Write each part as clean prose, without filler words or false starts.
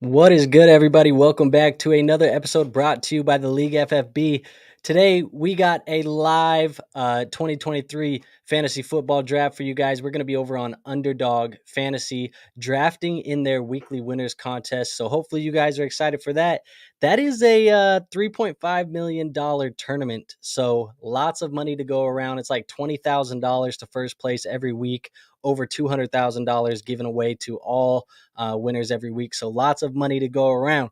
What is good, everybody? Welcome back to another episode brought to you by the League FFB. Today, we got a live 2023 fantasy football draft for you guys. We're going to be over on Underdog Fantasy, drafting in their weekly winners contest. So, hopefully, you guys are excited for that. That is a $3.5 million tournament. So, lots of money to go around. It's like $20,000 to first place every week, over $200,000 given away to all winners every week. So lots of money to go around.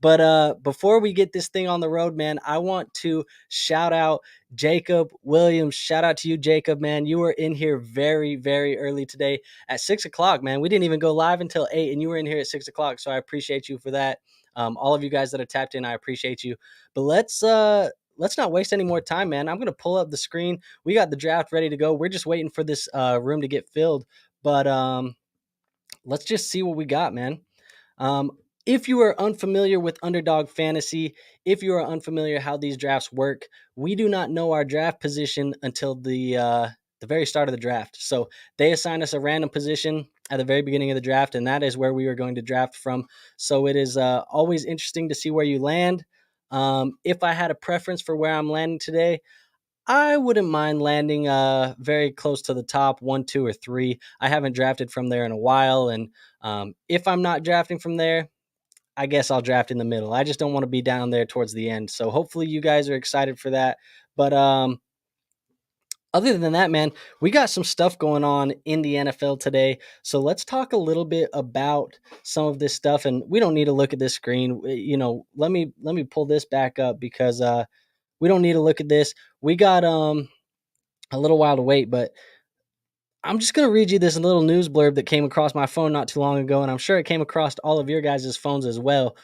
But before we get this thing on the road, man, I want to shout out Jacob Williams. Shout out to you, Jacob, man. You were in here very, very early today at 6 o'clock, man. We didn't even go live until 8, and you were in here at 6 o'clock. So I appreciate you for that. All of you guys that are tapped in, I appreciate you. But let's not waste any more time, man. I'm gonna pull up the screen. We got the draft ready to go. We're just waiting for this room to get filled. But let's just see what we got, man. Um, if you are unfamiliar with Underdog Fantasy, if you are unfamiliar how these drafts work, we do not know our draft position until the very start of the draft. So they assign us a random position at the very beginning of the draft, and that is where we are going to draft from. So it is always interesting to see where you land. If I had a preference for where I'm landing today, I wouldn't mind landing very close to the top 1, 2, or 3. I haven't drafted from there in a while, and if I'm not drafting from there, I guess I'll draft in the middle. I just don't want to be down there towards the end. So hopefully you guys are excited for that. But other than that, man, we got some stuff going on in the NFL today. So let's talk a little bit about some of this stuff. And we don't need to look at this screen. Let me pull this back up because we don't need to look at this. We got a little while to wait, but I'm just going to read you this little news blurb that came across my phone not too long ago, and I'm sure it came across all of your guys' phones as well.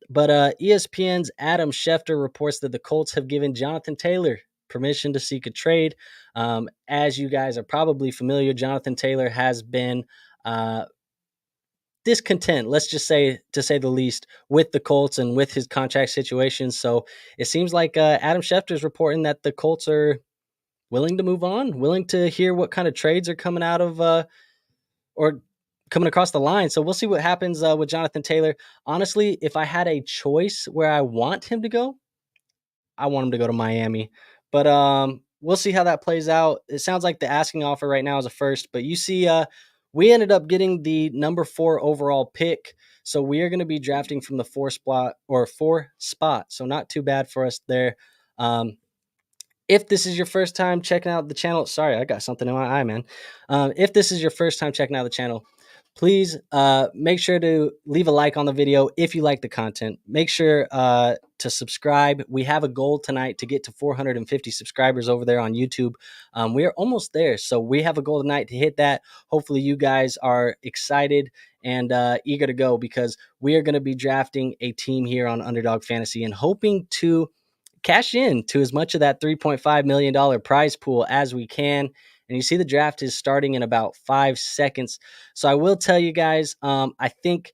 But ESPN's Adam Schefter reports that the Colts have given Jonathan Taylor permission to seek a trade. As you guys are probably familiar, Jonathan Taylor has been discontent, let's just say, to say the least, with the Colts and with his contract situation. So it seems like Adam Schefter is reporting that the Colts are willing to move on, willing to hear what kind of trades are coming out of or coming across the line. So we'll see what happens with Jonathan Taylor. Honestly, if I had a choice where I want him to go, I want him to go to Miami. But we'll see how that plays out. It sounds like the asking offer right now is a first, but you see, we ended up getting the number 4 overall pick. So we are going to be drafting from the 4 spot. So not too bad for us there. If this is your first time checking out the channel, sorry, I got something in my eye, man. If this is your first time checking out the channel, please make sure to leave a like on the video if you like the content. Make sure to subscribe. We have a goal tonight to get to 450 subscribers over there on YouTube. We are almost there, so we have a goal tonight to hit that. Hopefully you guys are excited and eager to go, because we are going to be drafting a team here on Underdog Fantasy and hoping to cash in to as much of that $3.5 million prize pool as we can. And you see the draft is starting in about 5 seconds. So I will tell you guys, I think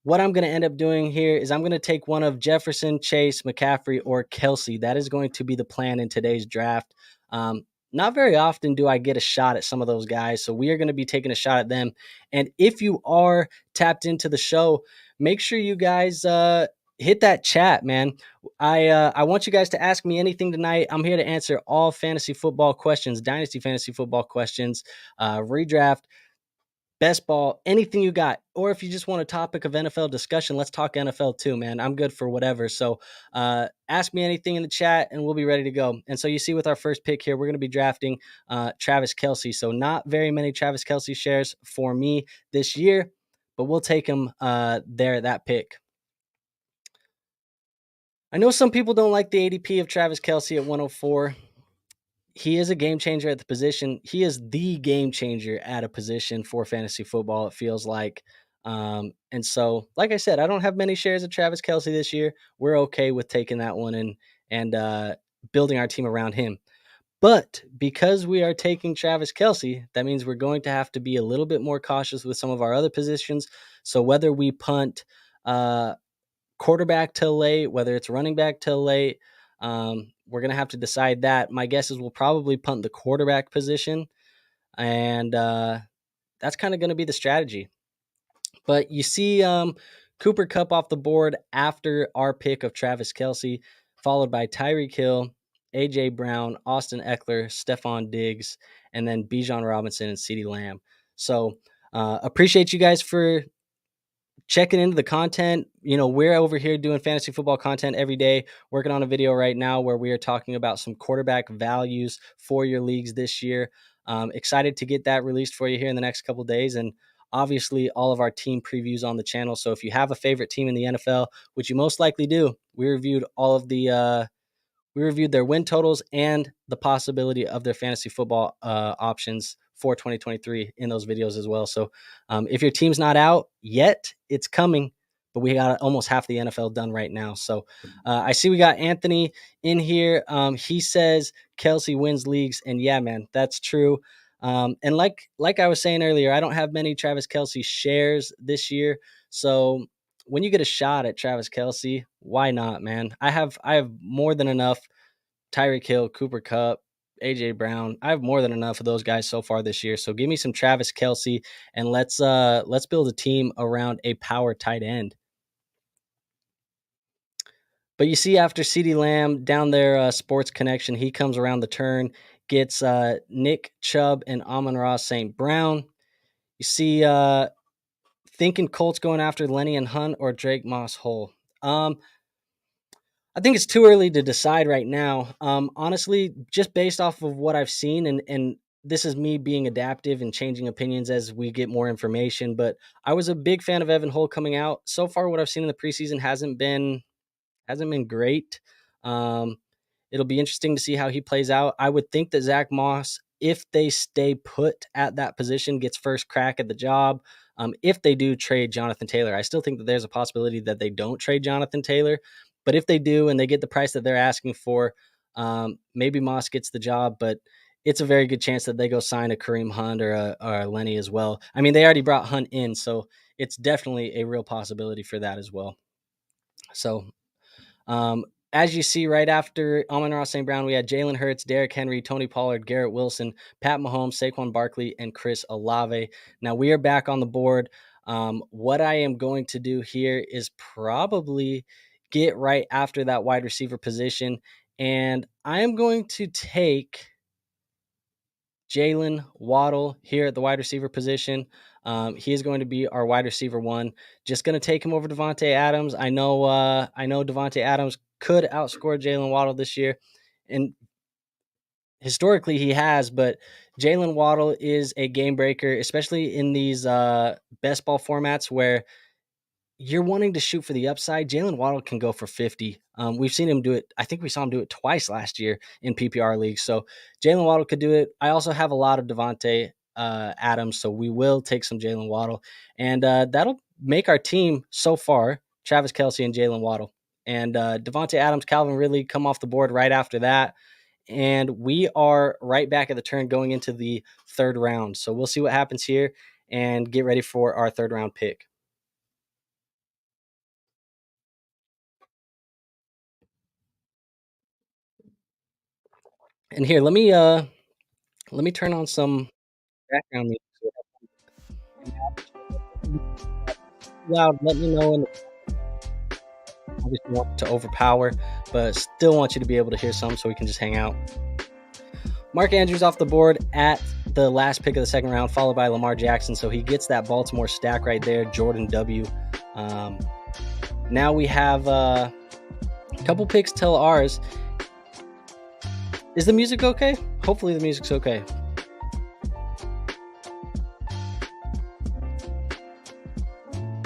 what I'm going to end up doing here is I'm going to take one of Jefferson, Chase, McCaffrey, or Kelsey. That is going to be the plan in today's draft. Not very often do I get a shot at some of those guys, so we are going to be taking a shot at them. And if you are tapped into the show, make sure you guys hit that chat, man. I want you guys to ask me anything tonight. I'm here to answer all fantasy football questions, dynasty fantasy football questions, redraft, best ball, anything you got. Or if you just want a topic of NFL discussion, let's talk NFL too, man. I'm good for whatever. So ask me anything in the chat and we'll be ready to go. And so you see with our first pick here, we're going to be drafting Travis Kelce. So not very many Travis Kelce shares for me this year, but we'll take him there at that pick. I know some people don't like the ADP of Travis Kelce at 104. He is a game changer at the position. He is the game changer at a position for fantasy football, it feels like. And so, like I said, I don't have many shares of Travis Kelce this year. We're okay with taking that one and building our team around him. But because we are taking Travis Kelce, that means we're going to have to be a little bit more cautious with some of our other positions. So whether we punt quarterback till late, whether it's running back till late, we're going to have to decide that. My guess is we'll probably punt the quarterback position, and that's kind of going to be the strategy. But you see, Cooper Kupp off the board after our pick of Travis Kelce, followed by Tyreek Hill, A.J. Brown, Austin Eckler, Stephon Diggs, and then Bijan Robinson and CeeDee Lamb. So appreciate you guys for checking into the content. We're over here doing fantasy football content every day, working on a video right now where we are talking about some quarterback values for your leagues this year. Excited to get that released for you here in the next couple of days. And obviously all of our team previews on the channel. So if you have a favorite team in the NFL, which you most likely do, we reviewed we reviewed their win totals and the possibility of their fantasy football options for 2023 in those videos as well. So if your team's not out yet, it's coming, but we got almost half the NFL done right now. So I see we got Anthony in here. He says Kelce wins leagues, and yeah, man, that's true. And like I was saying earlier, I don't have many Travis Kelce shares this year. So when you get a shot at Travis Kelce, why not, man? I have more than enough Tyreek Hill, Cooper Kupp, A.J. Brown. I have more than enough of those guys so far this year. So give me some Travis Kelce, and let's build a team around a power tight end. But you see, after CeeDee Lamb down there, Sports Connection, he comes around the turn, gets Nick Chubb and Amon-Ra St. Brown. You see, thinking Colts going after Lenny and Hunt or Drake Moss Hole. I think it's too early to decide right now. Honestly, just based off of what I've seen, and this is me being adaptive and changing opinions as we get more information. But I was a big fan of Evan Hull coming out. So far, what I've seen in the preseason hasn't been great. It'll be interesting to see how he plays out. I would think that Zach Moss, if they stay put at that position, gets first crack at the job. If they do trade Jonathan Taylor, I still think that there's a possibility that they don't trade Jonathan Taylor. But if they do and they get the price that they're asking for, maybe Moss gets the job. But it's a very good chance that they go sign a Kareem Hunt or a Lenny as well. I mean, they already brought Hunt in, so it's definitely a real possibility for that as well. So as you see, right after Amon-Ra St. Brown, we had Jalen Hurts, Derrick Henry, Tony Pollard, Garrett Wilson, Pat Mahomes, Saquon Barkley, and Chris Olave. Now we are back on the board. What I am going to do here is probably get right after that wide receiver position, and I am going to take Jalen Waddle here at the wide receiver position. He is going to be our wide receiver one. Just going to take him over Davante Adams. I know Davante Adams could outscore Jalen Waddle this year, and historically he has, but Jalen Waddle is a game breaker, especially in these best ball formats where you're wanting to shoot for the upside. Jalen Waddle can go for 50. We've seen him do it. I think we saw him do it twice last year in PPR leagues. So Jalen Waddle could do it. I also have a lot of Davante Adams, so we will take some Jalen Waddle. And that'll make our team so far, Travis Kelce and Jalen Waddle. And Davante Adams, Calvin Ridley come off the board right after that. And we are right back at the turn going into the third round. So we'll see what happens here and get ready for our third round pick. And here, let me turn on some background music. Loud. Let me know. And obviously want to overpower, but still want you to be able to hear some, so we can just hang out. Mark Andrews off the board at the last pick of the second round, followed by Lamar Jackson. So he gets that Baltimore stack right there. Jordan W. Now we have a couple picks till ours. Is the music okay? Hopefully the music's okay.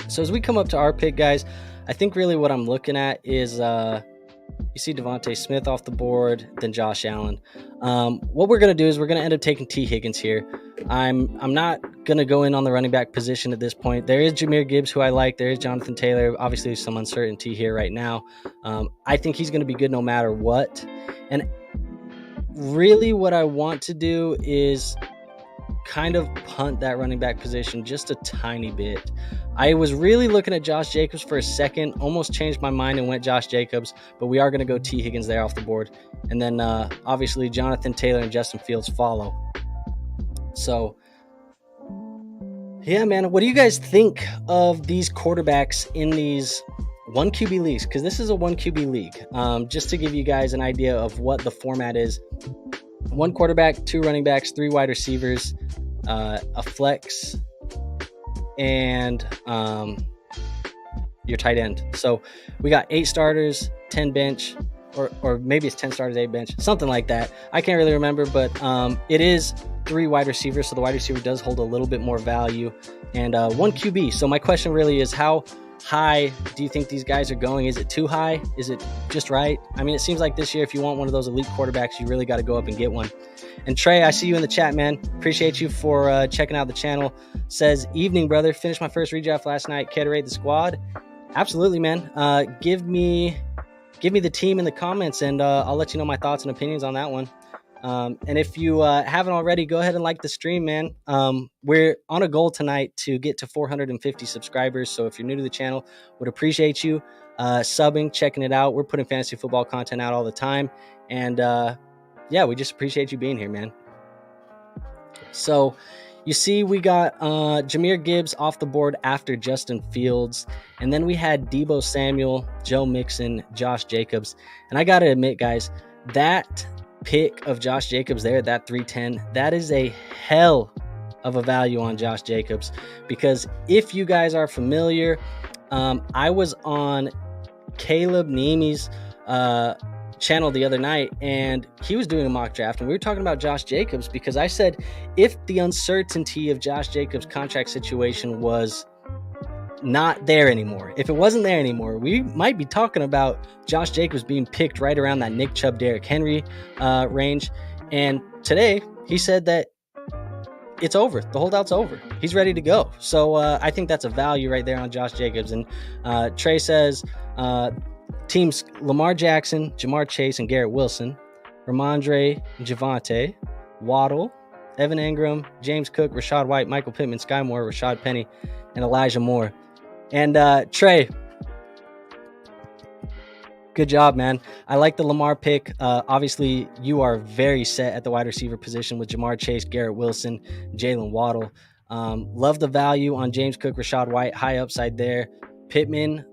So as we come up to our pick, guys, I think really what I'm looking at is you see Devontae Smith off the board, then Josh Allen. What we're going to do is we're going to end up taking T. Higgins here. I'm not going to go in on the running back position at this point. There is Jahmyr Gibbs, who I like. There is Jonathan Taylor. Obviously, there's some uncertainty here right now. I think he's going to be good no matter what. And really what I want to do is kind of punt that running back position just a tiny bit. I was really looking at Josh Jacobs for a second, almost changed my mind and went Josh Jacobs, but we are going to go T. Higgins there off the board. And then obviously Jonathan Taylor and Justin Fields follow. So Yeah, man. What do you guys think of these quarterbacks in these one QB leagues? Because this is a one QB league. Just to give you guys an idea of what the format is: one quarterback, two running backs, three wide receivers, a flex, and your tight end. So we got 8 starters, 10 bench, or maybe it's 10 starters, 8 bench, something like that. I can't really remember, but it is 3 wide receivers, so the wide receiver does hold a little bit more value, and 1 QB. So my question really is, how high do you think these guys are going? Is it too high? Is it just right? I mean, it seems like this year, if you want one of those elite quarterbacks, you really got to go up and get one. And Trey, I see you in the chat, man. Appreciate you for checking out the channel. Says, evening, brother. Finished my first redraft last night. Care to rate the squad? Absolutely, man. Give me the team in the comments, and I'll let you know my thoughts and opinions on that one. And if you haven't already, go ahead and like the stream, man. We're on a goal tonight to get to 450 subscribers. So if you're new to the channel, would appreciate you subbing, checking it out. We're putting fantasy football content out all the time. And yeah, we just appreciate you being here, man. So you see, we got Jahmyr Gibbs off the board after Justin Fields. And then we had Deebo Samuel, Joe Mixon, Josh Jacobs. And I got to admit, guys, that pick of Josh Jacobs there, that 310, that is a hell of a value on Josh Jacobs. Because if you guys are familiar, I was on Caleb Niemi's channel the other night, and he was doing a mock draft, and we were talking about Josh Jacobs, because I said if the uncertainty of Josh Jacobs' contract situation was not there anymore, if it wasn't there anymore, we might be talking about Josh Jacobs being picked right around that Nick Chubb, Derrick Henry range. And today he said that it's over. The holdout's over. He's ready to go. So I think that's a value right there on Josh Jacobs. And Trey says teams Lamar Jackson, Jamar Chase, and Garrett Wilson, Ramondre, Javonte, Waddle, Evan Engram, James Cook, Rashad White, Michael Pittman, Sky Moore, Rashad Penny, and Elijah Moore. And Trey, good job, man. I like the Lamar pick. Obviously, you are very set at the wide receiver position with Jamar Chase, Garrett Wilson, Jalen Waddle. Love the value on James Cook, Rashad White, high upside there. Pittman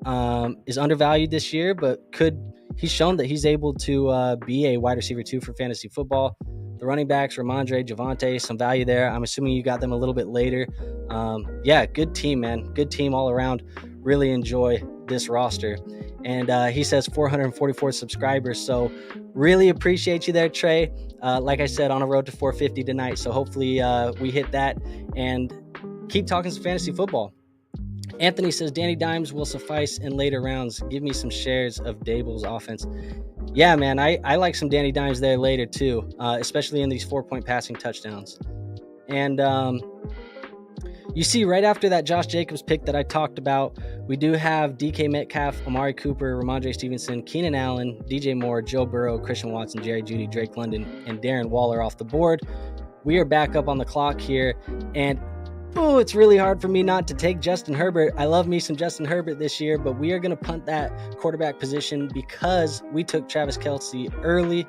is undervalued this year, but he's shown that he's able to be a wide receiver too for fantasy football. The running backs, Ramondre, Javonte, some value there. I'm assuming you got them a little bit later. Yeah, good team, man. Good team all around. Really enjoy this roster. And he says 444 subscribers. So really appreciate you there, Trey. Like I said, on a road to 450 tonight. So hopefully we hit that and keep talking some fantasy football. Anthony says Danny Dimes will suffice in later rounds. Give me some shares of Dable's offense. Yeah, man, I like some Danny Dimes there later too, especially in these 4-point passing touchdowns. And you see right after that Josh Jacobs pick that I talked about, we do have DK Metcalf, Amari Cooper, Ramondre Stevenson, Keenan Allen, DJ Moore, Joe Burrow, Christian Watson, Jerry Jeudy, Drake London, and Darren Waller off the board. We are back up on the clock here, and it's really hard for me not to take Justin Herbert. I love me some Justin Herbert this year, but we are going to punt that quarterback position because we took Travis Kelce early.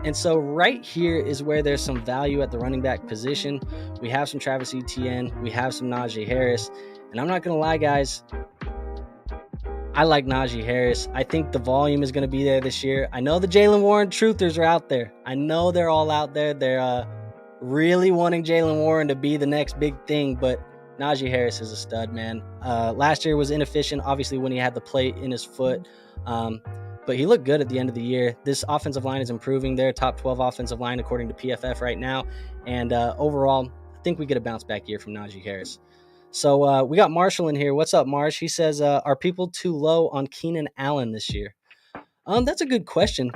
And so right here is where there's some value at the running back position. We have some Travis Etienne. We have some Najee Harris. And I'm not going to lie, guys, I like Najee Harris. I think the volume is going to be there this year. I know the Jaylen Warren truthers are out there. I know they're all out there. They're really wanting Jaylen Warren to be the next big thing, but Najee Harris is a stud, man. Last year was inefficient, obviously, when he had the plate in his foot, but he looked good at the end of the year. This offensive line is improving. They're a top 12 offensive line according to PFF right now, and overall, I think we get a bounce back year from Najee Harris. So we got Marshall in here. What's up, Marsh? He says, are people too low on Keenan Allen this year? That's a good question.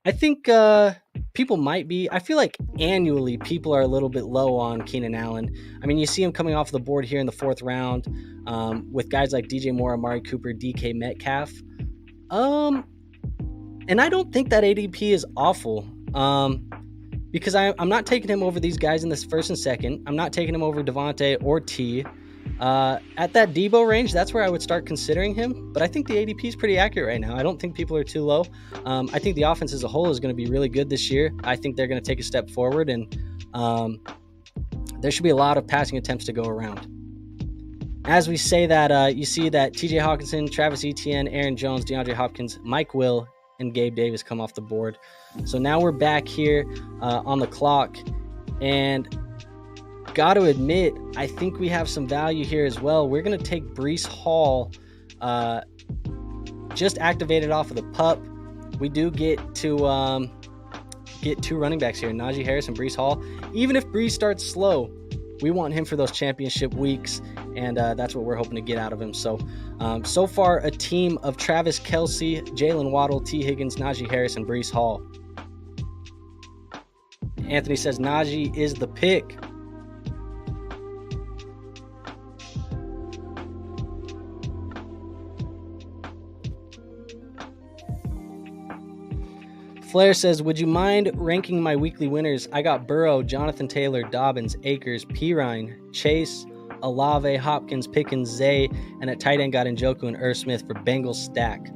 I think people might be. I feel like annually people are a little bit low on Keenan Allen. I mean, you see him coming off the board here in the 4th round with guys like DJ Moore, Amari Cooper, DK Metcalf. And I don't think that ADP is awful because I'm not taking him over these guys in this 1st and 2nd. I'm not taking him over Devontae or T. At that Deebo range, that's where I would start considering him. But I think the ADP is pretty accurate right now. I don't think people are too low. I think the offense as a whole is going to be really good this year. I think they're going to take a step forward, and there should be a lot of passing attempts to go around. As we say that, you see that TJ Hawkinson, Travis Etienne, Aaron Jones, DeAndre Hopkins, Mike Will, and Gabe Davis come off the board. So now we're back here on the clock, and got to admit, I think we have some value here as well. We're going to take Breece Hall, just activated off of the pup. We do get to get two running backs here, Najee Harris and Breece Hall. Even if Breece starts slow, we want him for those championship weeks, and that's what we're hoping to get out of him. So, so far, a team of Travis Kelce, Jalen Waddle, T. Higgins, Najee Harris, and Breece Hall. Anthony says Najee is the pick. Flair says, would you mind ranking my weekly winners? I got Burrow, Jonathan Taylor, Dobbins, Akers, Pirine, Chase, Olave, Hopkins, Pickens, Zay, and at tight end got Njoku and Irv Smith for Bengals stack.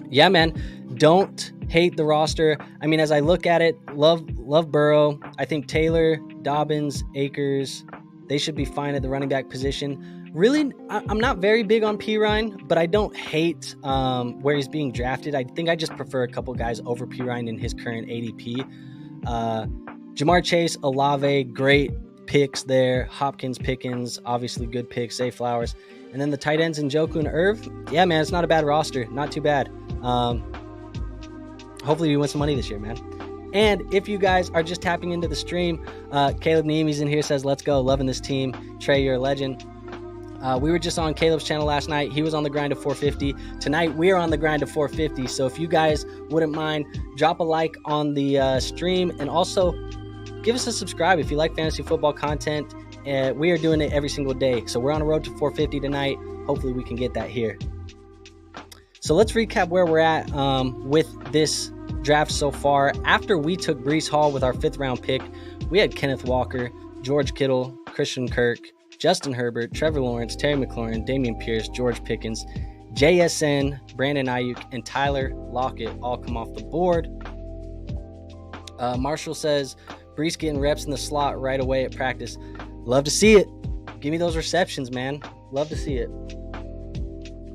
Yeah, man, don't hate the roster. I mean, as I look at it, love Burrow. I think Taylor, Dobbins, Akers, they should be fine at the running back position. Really, I'm not very big on Pirine, but I don't hate where he's being drafted. I think I just prefer a couple guys over Pirine in his current ADP. Jamar Chase, Olave, great picks there. Hopkins, Pickens, obviously good picks. Zay Flowers. And then the tight ends, Njoku and Irv. Yeah, man, it's not a bad roster. Not too bad. Hopefully we win some money this year, man. And if you guys are just tapping into the stream, Caleb Niemi's in here, says, let's go. Loving this team. Trey, you're a legend. We were just on Caleb's channel last night. He was on the grind of 450. Tonight, we're on the grind of 450. So if you guys wouldn't mind, drop a like on the stream, and also give us a subscribe if you like fantasy football content. We are doing it every single day. So we're on a road to 450 tonight. Hopefully we can get that here. So let's recap where we're at with this draft so far. After we took Breece Hall with our 5th round pick, we had Kenneth Walker, George Kittle, Christian Kirk, Justin Herbert, Trevor Lawrence, Terry McLaurin, Dameon Pierce, George Pickens, JSN, Brandon Ayuk, and Tyler Lockett all come off the board. Marshall says, Breece getting reps in the slot right away at practice. Love to see it. Give me those receptions, man. Love to see it.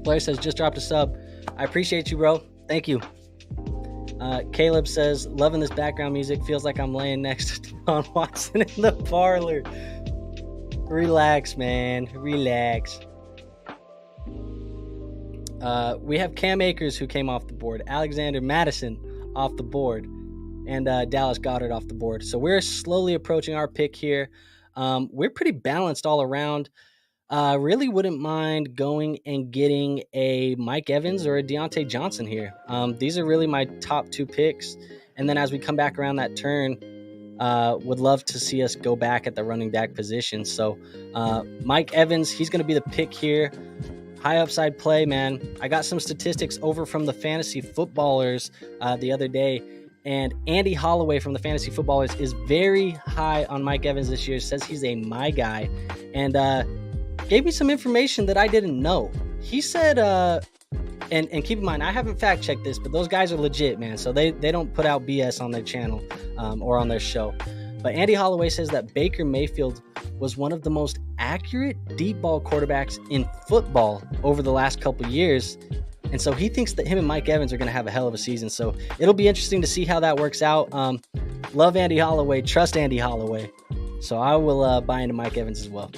Blair says, just dropped a sub. I appreciate you, bro. Thank you. Caleb says, loving this background music. Feels like I'm laying next to Don Watson in the parlor. Relax, man. Relax. We have Cam Akers, who came off the board. Alexander Madison off the board. And Dallas Goedert off the board. So we're slowly approaching our pick here. We're pretty balanced all around. Really wouldn't mind going and getting a Mike Evans or a Deontay Johnson here. These are really my top 2 picks. And then as we come back around that turn, would love to see us go back at the running back position. So Mike Evans, he's going to be the pick here. High upside play, man. I got some statistics over from the Fantasy Footballers the other day. And Andy Holloway from the Fantasy Footballers is very high on Mike Evans this year. Says he's a my guy. And gave me some information that I didn't know. He said, and keep in mind, I haven't fact checked this, but those guys are legit, man. So they don't put out BS on their channel or on their show. But Andy Holloway says that Baker Mayfield was one of the most accurate deep ball quarterbacks in football over the last couple years. And so he thinks that him and Mike Evans are going to have a hell of a season. So it'll be interesting to see how that works out. Love Andy Holloway. Trust Andy Holloway. So I will buy into Mike Evans as well.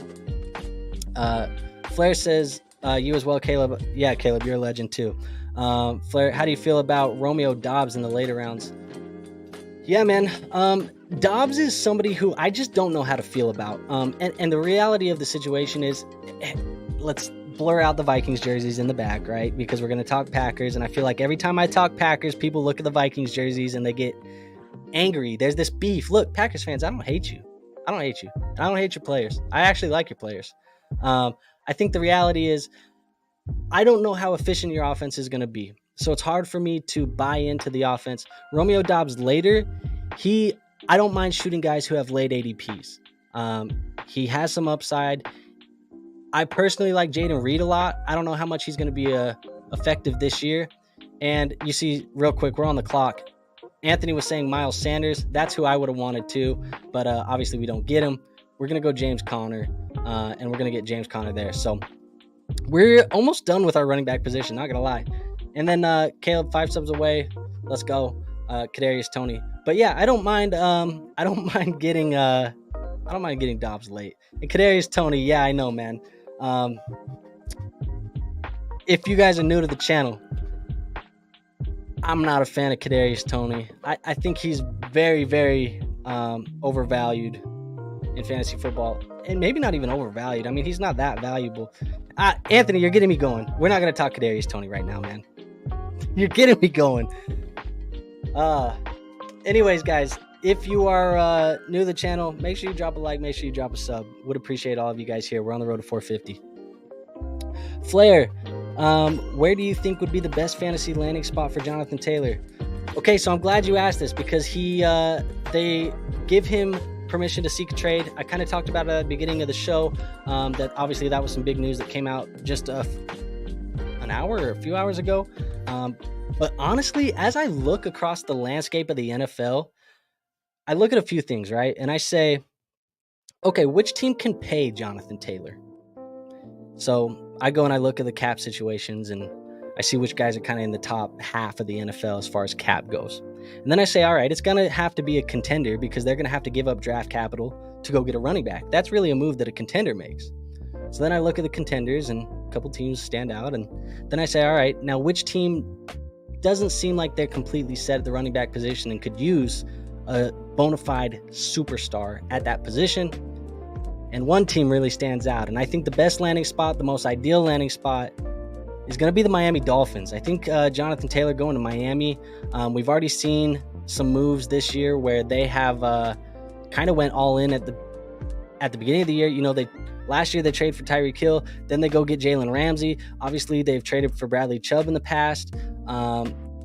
Flair says, you as well, Caleb. Yeah, Caleb, you're a legend too. Flair, how do you feel about Romeo Doubs in the later rounds? Yeah, man. Dobbs is somebody who I just don't know how to feel about. And the reality of the situation is, let's blur out the Vikings jerseys in the back, right? Because we're going to talk Packers. And I feel like every time I talk Packers, people look at the Vikings jerseys and they get angry. There's this beef. Look, Packers fans, I don't hate you. I don't hate you. I don't hate your players. I actually like your players. I think the reality is I don't know how efficient your offense is going to be. So it's hard for me to buy into the offense. Romeo Doubs later, I don't mind shooting guys who have late ADPs. He has some upside. I personally like Jaden Reed a lot. I don't know how much he's going to be effective this year. And you see, real quick, we're on the clock. Anthony was saying Miles Sanders. That's who I would have wanted too. But obviously we don't get him. We're going to go James Conner. and we're going to get James Conner there. So we're almost done with our running back position, not going to lie. And then Caleb, 5 subs away. Let's go. Kadarius Toney. But yeah, I don't mind getting Dobbs late. And Kadarius Toney, yeah, I know, man. If you guys are new to the channel, I'm not a fan of Kadarius Toney. I think he's very, very overvalued in fantasy football, and maybe not even overvalued. I mean, he's not that valuable. Anthony, you're getting me going. We're not going to talk Kadarius Toney right now, man. You're getting me going. Anyways, guys, if you are new to the channel, make sure you drop a like, make sure you drop a sub. Would appreciate all of you guys here. We're on the road to 450. Flair, where do you think would be the best fantasy landing spot for Jonathan Taylor? Okay, so I'm glad you asked this because they give him permission to seek a trade. I kind of talked about it at the beginning of the show, that obviously that was some big news that came out just an hour or a few hours ago. But honestly, as I look across the landscape of the NFL, I look at a few things, right? And I say, okay, which team can pay Jonathan Taylor? So I go and I look at the cap situations and I see which guys are kind of in the top half of the NFL as far as cap goes. And then I say, all right, it's going to have to be a contender because they're going to have to give up draft capital to go get a running back. That's really a move that a contender makes. So then I look at the contenders and a couple teams stand out. And then I say, all right, now which team doesn't seem like they're completely set at the running back position and could use a bona fide superstar at that position? And one team really stands out. And I think the best landing spot, the most ideal landing spot, is going to be the Miami Dolphins. I think Jonathan Taylor going to Miami, we've already seen some moves this year where they have kind of went all in at the beginning of the year. You know, last year they traded for Tyreek Hill, then they go get Jalen Ramsey. Obviously, they've traded for Bradley Chubb in the past.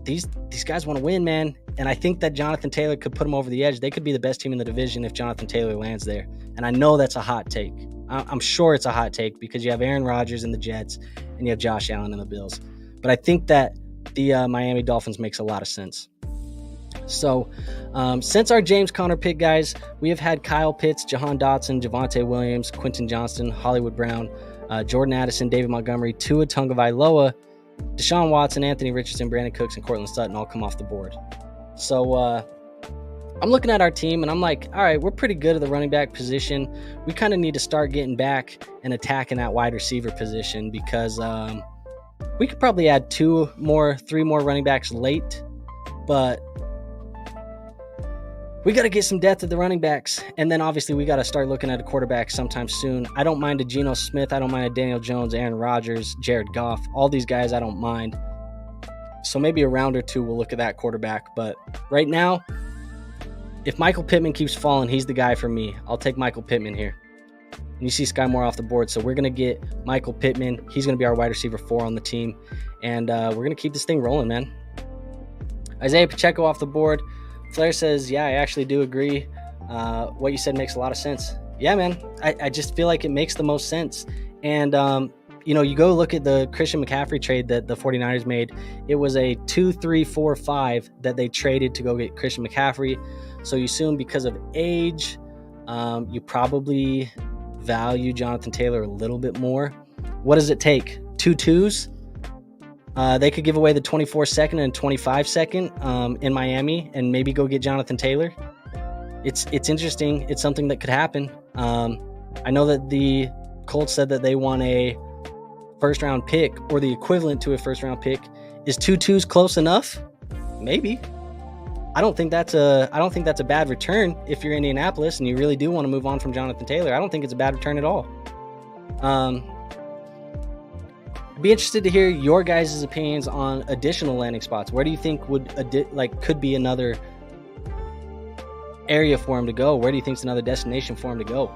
These guys want to win, man. And I think that Jonathan Taylor could put them over the edge. They could be the best team in the division if Jonathan Taylor lands there. And I know that's a hot take. I'm sure it's a hot take because you have Aaron Rodgers in the Jets and you have Josh Allen in the Bills. But I think that the Miami Dolphins makes a lot of sense. So since our James Conner pick, guys, we have had Kyle Pitts, Jahan Dotson, Javonte Williams, Quentin Johnston, Hollywood Brown, Jordan Addison, David Montgomery, Tua Tagovailoa, Deshaun Watson, Anthony Richardson, Brandon Cooks, and Cortland Sutton all come off the board. So I'm looking at our team and I'm like, all right, we're pretty good at the running back position. We kind of need to start getting back and attacking that wide receiver position because we could probably add 3 more running backs late, but we got to get some depth at the running backs. And then obviously we got to start looking at a quarterback sometime soon. I don't mind a Geno Smith. I don't mind a Daniel Jones, Aaron Rodgers, Jared Goff. All these guys I don't mind. So maybe a round or two we'll look at that quarterback. But right now, if Michael Pittman keeps falling, he's the guy for me. I'll take Michael Pittman here. And you see Sky Moore off the board. So we're going to get Michael Pittman. He's going to be our wide receiver 4 on the team. And we're going to keep this thing rolling, man. Isaiah Pacheco off the board. Flair says, yeah, I actually do agree. What you said makes a lot of sense. Yeah, man. I just feel like it makes the most sense. And, you go look at the Christian McCaffrey trade that the 49ers made. It was a 2, 3, 4, 5 that they traded to go get Christian McCaffrey. So you assume because of age, you probably value Jonathan Taylor a little bit more. What does it take? 2 2s? They could give away the 24-second and 25-second in Miami and maybe go get Jonathan Taylor. It's interesting. It's something that could happen. I know that the Colts said that they want a first-round pick or the equivalent to a first-round pick. Is 2 2s close enough? Maybe. I don't think that's a bad return if you're Indianapolis and you really do want to move on from Jonathan Taylor. I don't think it's a bad return at all. Be interested to hear your guys' opinions on additional landing spots. Where do you think could be another area for him to go? Where do you think is another destination for him to go?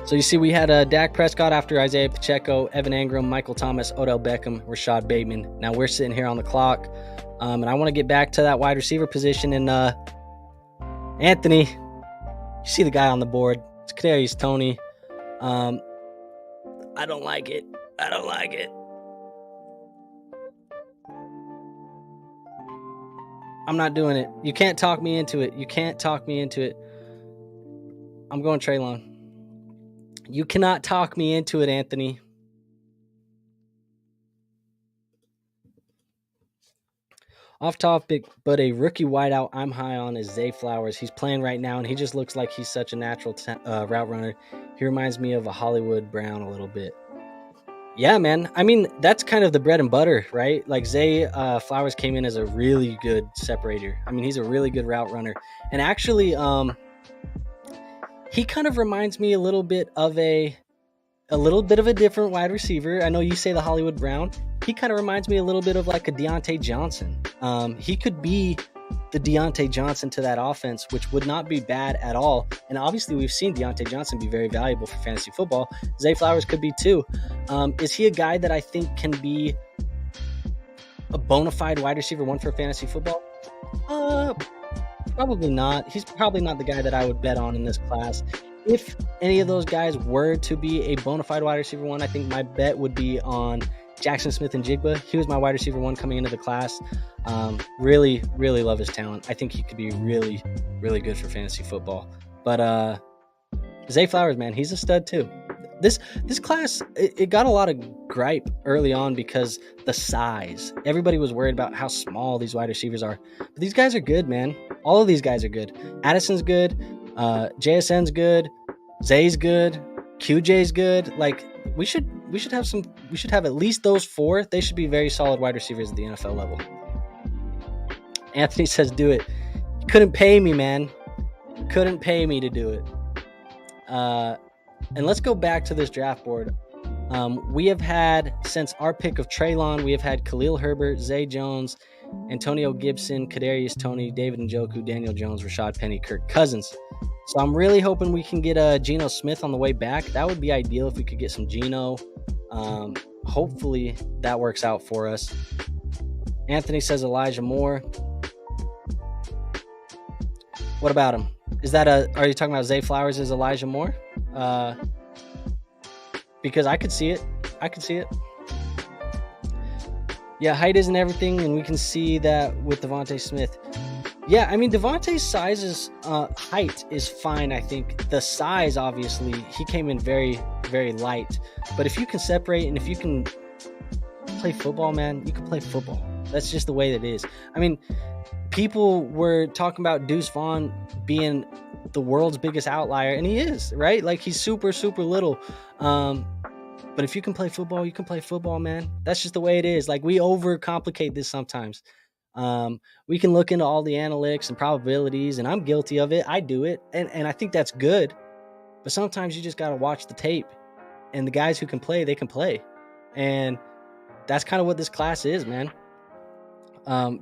So you see we had Dak Prescott after Isaiah Pacheco, Evan Engram, Michael Thomas, Odell Beckham, Rashad Bateman. Now we're sitting here on the clock. And I want to get back to that wide receiver position. And Anthony, you see the guy on the board. It's Kadarius Toney. I don't like it. I'm not doing it. You can't talk me into it. You can't talk me into it. I'm going Treylon. You cannot talk me into it, Anthony. Off topic, but a rookie wideout I'm high on is Zay Flowers. He's playing right now, and he just looks like he's such a natural route runner. He reminds me of a Hollywood Brown a little bit. Yeah, man. I mean, that's kind of the bread and butter, right? Like Zay Flowers came in as a really good separator. I mean, he's a really good route runner. And actually, he kind of reminds me a little bit of a different wide receiver. I know you say the Hollywood Brown. He kind of reminds me a little bit of like a Deontay Johnson. He could be the Deontay Johnson to that offense, which would not be bad at all. And obviously, we've seen Deontay Johnson be very valuable for fantasy football. Zay Flowers could be too. Is he a guy that I think can be a bona fide wide receiver one for fantasy football? Probably not. He's probably not the guy that I would bet on in this class. If any of those guys were to be a bona fide wide receiver one, I think my bet would be on Jackson Smith-Njigba. He was my wide receiver one coming into the class. Really, really love his talent. I think he could be really, really good for fantasy football. But Zay Flowers, man, he's a stud too. This class, it got a lot of gripe early on because the size. Everybody was worried about how small these wide receivers are. But these guys are good, man. All of these guys are good. Addison's good. JSN's good. Zay's good. QJ's good. Like we should have at least those four. They should be very solid wide receivers at the NFL level. Anthony says, do it. You couldn't pay me, man. You couldn't pay me to do it. And let's go back to this draft board. We have had, since our pick of Treylon, we have had Khalil Herbert, Zay Jones, Antonio Gibson, Kadarius Toney, David Njoku, Daniel Jones, Rashad Penny, Kirk Cousins. So I'm really hoping we can get Geno Smith on the way back. That would be ideal if we could get some Geno. Hopefully that works out for us. Anthony says Elijah Moore. What about him? Are you talking about Zay Flowers as Elijah Moore? Because I could see it. Yeah, height isn't everything, and we can see that with Devontae Smith. Yeah, I mean, Devontae's height is fine, I think. The size, obviously, he came in very, very light. But if you can separate and if you can play football, man, you can play football. That's just the way that it is. I mean, people were talking about Deuce Vaughn being the world's biggest outlier, and he is, right? Like, he's super, super little. But if you can play football, you can play football, man. That's just the way it is. Like, we overcomplicate this sometimes. We can look into all the analytics and probabilities, and I'm guilty of it. I do it, and I think that's good. But sometimes you just got to watch the tape, and the guys who can play, they can play. And that's kind of what this class is, man.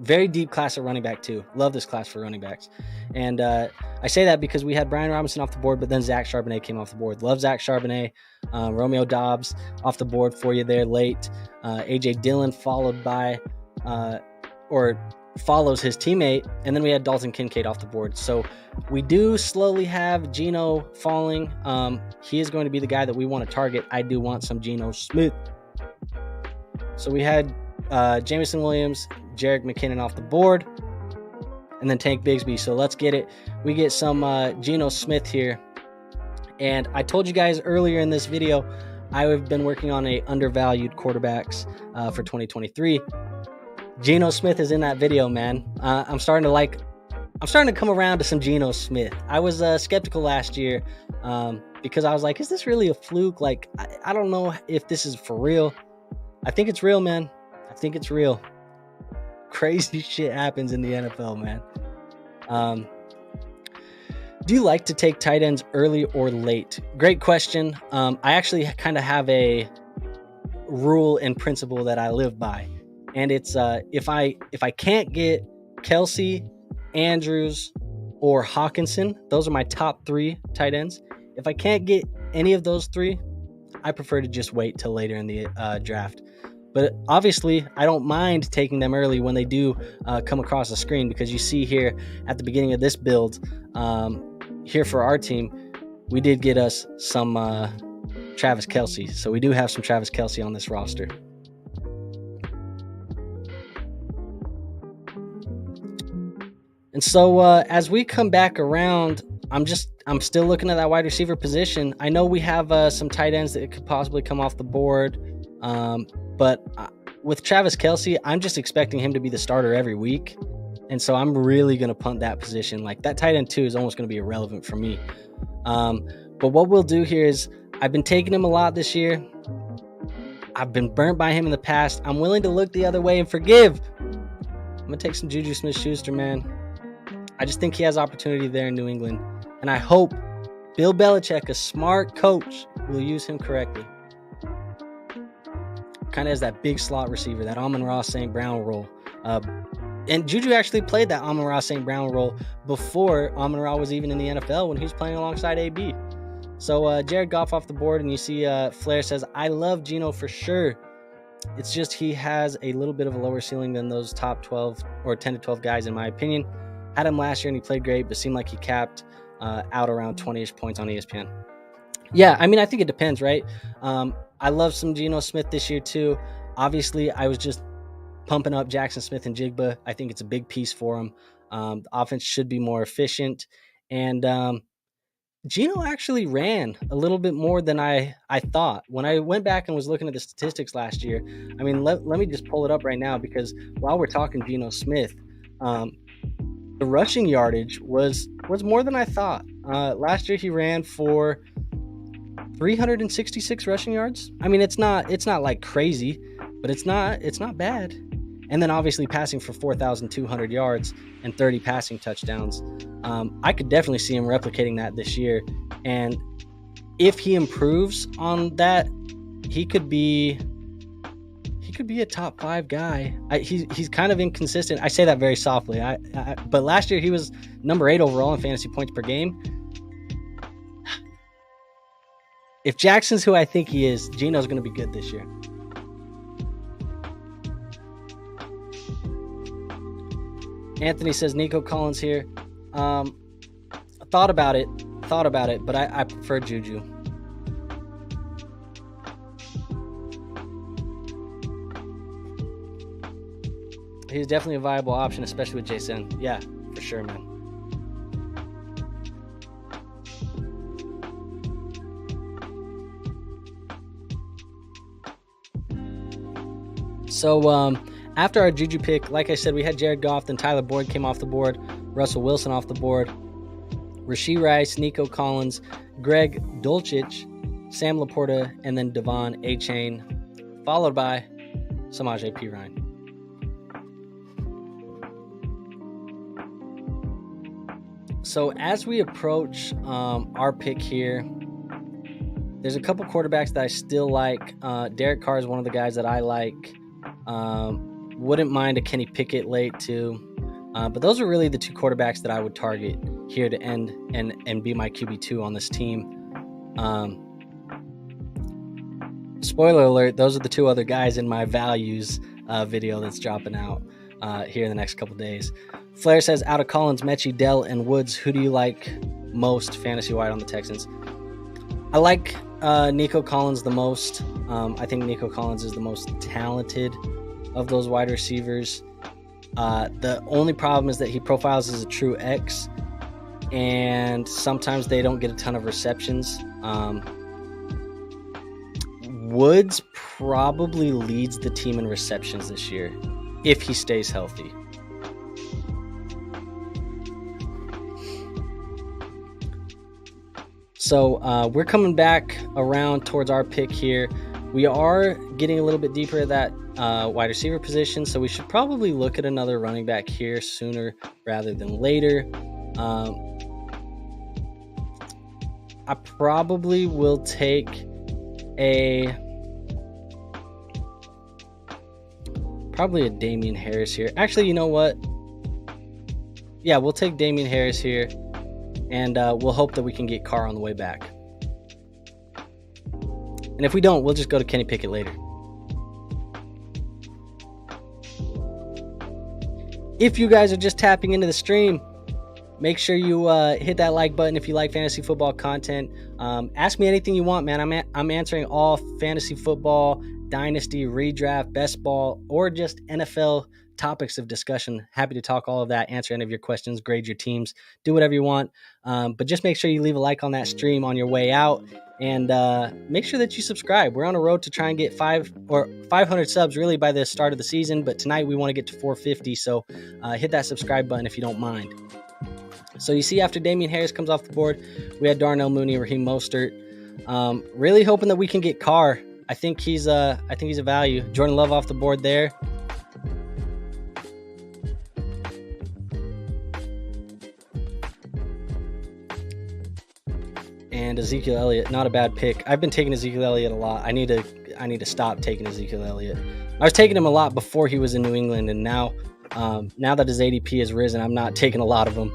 Very deep class at running back too. Love this class for running backs. And I say that because we had Brian Robinson off the board, but then Zach Charbonnet came off the board. Love Zach Charbonnet. Romeo Doubs off the board for you there late. AJ Dillon followed by or follows his teammate. And then we had Dalton Kincaid off the board. So we do slowly have Geno falling. He is going to be the guy that we want to target. I do want some Geno Smith. So we had Jameson Williams, Jerick McKinnon off the board, and then Tank Bigsby. So let's get it. We get some Geno Smith here. And I told you guys earlier in this video, I have been working on a undervalued quarterbacks for 2023. Geno Smith is in that video, man. I'm starting to come around to some Geno Smith. I was skeptical last year because I was like, is this really a fluke? Like, I don't know if this is for real. I think it's real, man. I think it's real. Crazy shit happens in the NFL, man. Do you like to take tight ends early or late? Great question. I actually kind of have a rule and principle that I live by. And it's if I can't get Kelsey, Andrews, or Hawkinson, those are my top three tight ends. If I can't get any of those three, I prefer to just wait till later in the draft. But obviously, I don't mind taking them early when they do come across the screen, because you see here at the beginning of this build, here for our team, we did get us some Travis Kelce. So we do have some Travis Kelce on this roster. And so as we come back around, I'm still looking at that wide receiver position. I know we have some tight ends that could possibly come off the board, but with Travis Kelce, I'm just expecting him to be the starter every week. And so I'm really going to punt that position. Like that tight end 2 is almost going to be irrelevant for me. But what we'll do here is I've been taking him a lot this year. I've been burnt by him in the past. I'm willing to look the other way and forgive. I'm going to take some Juju Smith-Schuster, man. I just think he has opportunity there in New England. And I hope Bill Belichick, a smart coach, will use him correctly. Kind of as that big slot receiver, that Amon-Ra St. Brown role. And Juju actually played that Amon-Ra St. Brown role before Amon-Ra was even in the NFL when he was playing alongside AB. So Jared Goff off the board, and you see Flair says, I love Geno for sure. It's just he has a little bit of a lower ceiling than those top 12 or 10 to 12 guys, in my opinion. Had him last year, and he played great, but seemed like he capped out around 20-ish points on ESPN. Yeah, I mean, I think it depends, right? I love some Geno Smith this year, too. Obviously, I was just pumping up Jackson Smith and Jigba. I think it's a big piece for him. The offense should be more efficient. And Geno actually ran a little bit more than I thought. When I went back and was looking at the statistics last year, I mean, let me just pull it up right now, because while we're talking Geno Smith, the rushing yardage was more than I thought. Last year he ran for 366 rushing yards. I mean, it's not like crazy, but it's not bad. And then obviously passing for 4,200 yards and 30 passing touchdowns. I could definitely see him replicating that this year. And if he improves on that, he could be a top 5 guy. He's kind of inconsistent. I say that very softly. But last year he was number 8 overall in fantasy points per game. If Jackson's who I think he is, Geno's going to be good this year. Anthony says Nico Collins here. I thought about it, but I prefer Juju. He's definitely a viable option, especially with Jason. Yeah, for sure, man. So after our Juju pick, like I said, we had Jared Goff, then Tyler Boyd came off the board, Russell Wilson off the board, Rashee Rice, Nico Collins, Greg Dulcich, Sam Laporta, and then Devon Achane, followed by Samaje Perine. So as we approach our pick here, there's a couple quarterbacks that I still like. Derek Carr is one of the guys that I like. Wouldn't mind a Kenny Pickett late too. But those are really the 2 quarterbacks that I would target here to end and be my QB2 on this team. Spoiler alert, those are the 2 other guys in my values video that's dropping out here in the next couple days. Flair says, out of Collins, Mechie, Dell, and Woods, who do you like most fantasy-wide on the Texans? I like Nico Collins the most. I think Nico Collins is the most talented of those wide receivers. The only problem is that he profiles as a true X, and sometimes they don't get a ton of receptions. Woods probably leads the team in receptions this year if he stays healthy. So we're coming back around towards our pick here. We are getting a little bit deeper at that wide receiver position, so we should probably look at another running back here sooner rather than later. I probably will take a Damian Harris here. Actually, you know what? Yeah, we'll take Damian Harris here, and we'll hope that we can get Carr on the way back. And if we don't, we'll just go to Kenny Pickett later. If you guys are just tapping into the stream, make sure you hit that like button if you like fantasy football content. Ask me anything you want, man. I'm answering all fantasy football Dynasty, redraft, best ball, or just NFL topics of discussion. Happy to talk all of that, answer any of your questions, grade your teams, do whatever you want. But just make sure you leave a like on that stream on your way out, and make sure that you subscribe. We're on a road to try and get 500 subs really by the start of the season, but tonight we want to get to 450, so hit that subscribe button if you don't mind. So you see, after Damien Harris comes off the board, we had Darnell Mooney, Raheem Mostert. Really hoping that we can get Carr. I think he's a value. Jordan Love off the board there. And Ezekiel Elliott, not a bad pick. I've been taking Ezekiel Elliott a lot. I need to stop taking Ezekiel Elliott. I was taking him a lot before he was in New England, and now that his ADP has risen, I'm not taking a lot of them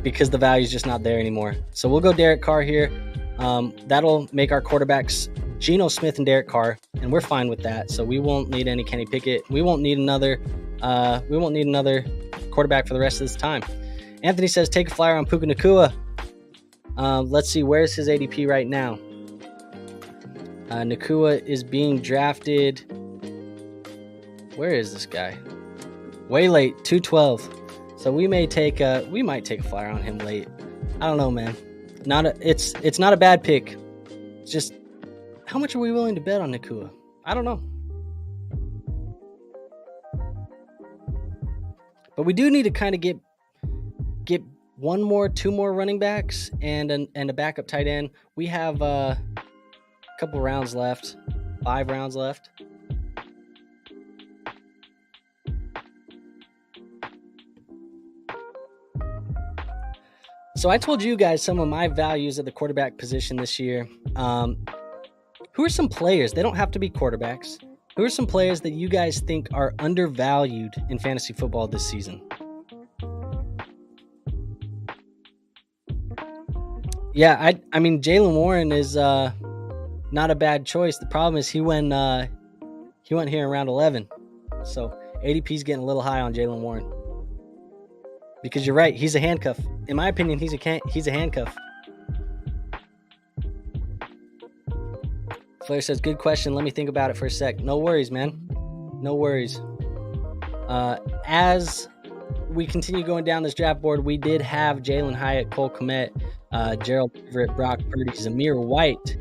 because the value is just not there anymore. So we'll go Derek Carr here. That'll make our quarterbacks Geno Smith and Derek Carr, and we're fine with that. So we won't need any Kenny Pickett. We won't need another quarterback for the rest of this time. Anthony says take a flyer on Puka Nacua. Let's see, where's his ADP right now? Nacua is being drafted. Where is this guy? Way late, 212. So we might take a flyer on him late. I don't know, man. It's not a bad pick. It's just, how much are we willing to bet on Nacua? I don't know. But we do need to kind of get two more running backs and a backup tight end. We have a couple rounds left, 5 rounds left. So I told you guys some of my values at the quarterback position this year. Who are some players? They don't have to be quarterbacks. Who are some players that you guys think are undervalued in fantasy football this season? Yeah, I mean, Jaylen Warren is not a bad choice. The problem is he went here in round 11. So ADP's getting a little high on Jaylen Warren. Because you're right, he's a handcuff. In my opinion, he's a handcuff. Flair says, good question. Let me think about it for a sec. No worries, man. No worries. As we continue going down this draft board, we did have Jalen Hyatt, Cole Kmet, Gerald Everett, Brock Purdy, Zamir White,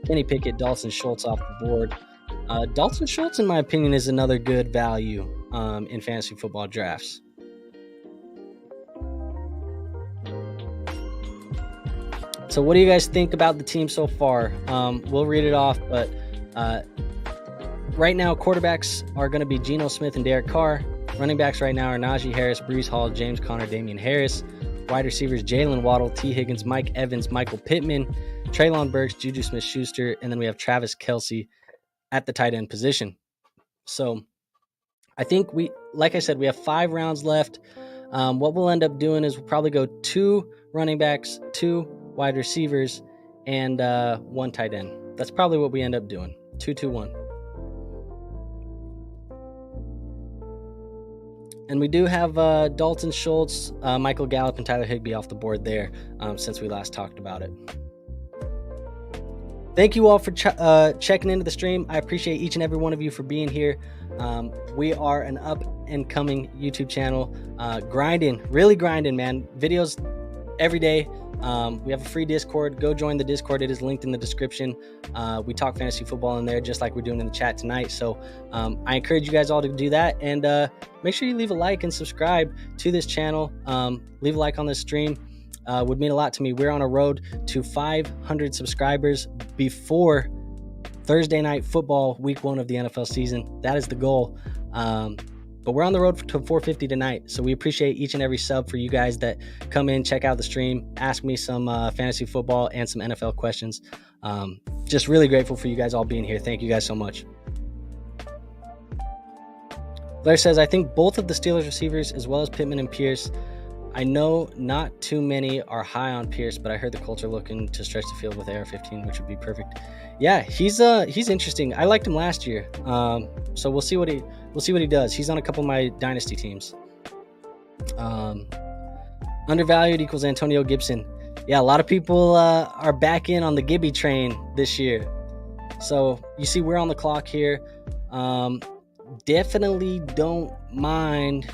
Kenny Pickett, Dalton Schultz off the board. Dalton Schultz, in my opinion, is another good value in fantasy football drafts. So what do you guys think about the team so far? We'll read it off, but right now quarterbacks are going to be Geno Smith and Derek Carr. Running backs right now are Najee Harris, Breece Hall, James Conner, Damian Harris. Wide receivers Jalen Waddle, T. Higgins, Mike Evans, Michael Pittman, Treylon Burks, Juju Smith-Schuster, and then we have Travis Kelce at the tight end position. So I think like I said, we have 5 rounds left. What we'll end up doing is we'll probably go 2 running backs, 2 wide receivers, and 1 tight end. That's probably what we end up doing. 2-2-1. And we do have Dalton Schultz, Michael Gallup, and Tyler Higbee off the board there since we last talked about it. Thank you all for checking into the stream. I appreciate each and every one of you for being here. We are an up-and-coming YouTube channel. Really grinding, man. Videos every day. We have a free Discord. Go join the Discord. It is linked in the description. We talk fantasy football in there just like we're doing in the chat tonight. So I encourage you guys all to do that. And make sure you leave a like and subscribe to this channel. Leave a like on this stream. Would mean a lot to me. We're on a road to 500 subscribers before Thursday night football, week 1 of the NFL season. That is the goal. But we're on the road to 450 tonight. So we appreciate each and every sub for you guys that come in, check out the stream, ask me some fantasy football and some NFL questions. Just really grateful for you guys all being here. Thank you guys so much. Blair says, I think both of the Steelers receivers, as well as Pittman and Pierce. I know not too many are high on Pierce, but I heard the Colts are looking to stretch the field with AR-15, which would be perfect. Yeah, he's interesting. I liked him last year. So we'll see what he does. He's on a couple of my dynasty teams. Undervalued equals Antonio Gibson. Yeah, a lot of people are back in on the Gibby train this year. So you see we're on the clock here. Definitely don't mind.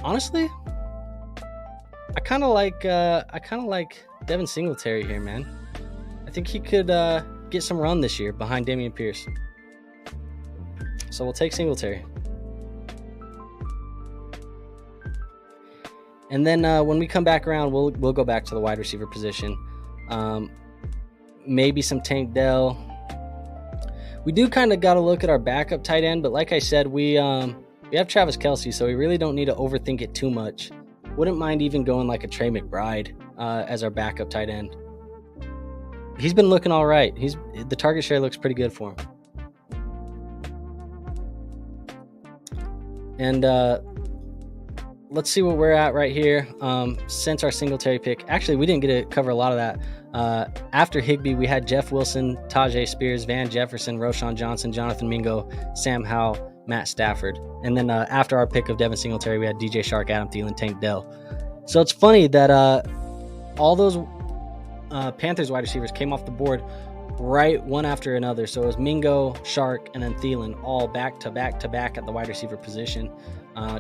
Honestly, I kind of like Devin Singletary here, man. I think he could get some run this year behind Dameon Pierce. So we'll take Singletary. And then when we come back around, we'll go back to the wide receiver position. Maybe some Tank Dell. We do kind of got to look at our backup tight end, but like I said, we have Travis Kelce, so we really don't need to overthink it too much. Wouldn't mind even going like a Trey McBride as our backup tight end. He's been looking all right. The target share looks pretty good for him. And let's see what we're at right here. Since our Singletary pick, actually, we didn't get to cover a lot of that. After Higbee, we had Jeff Wilson, Tajay Spears, Van Jefferson, Roschon Johnson, Jonathan Mingo, Sam Howell, Matt Stafford. And then after our pick of Devin Singletary, we had DJ Shark, Adam Thielen, Tank Dell. So it's funny that all those Panthers wide receivers came off the board right one after another. So it was Mingo, Shark, and then Thielen all back to back to back at the wide receiver position.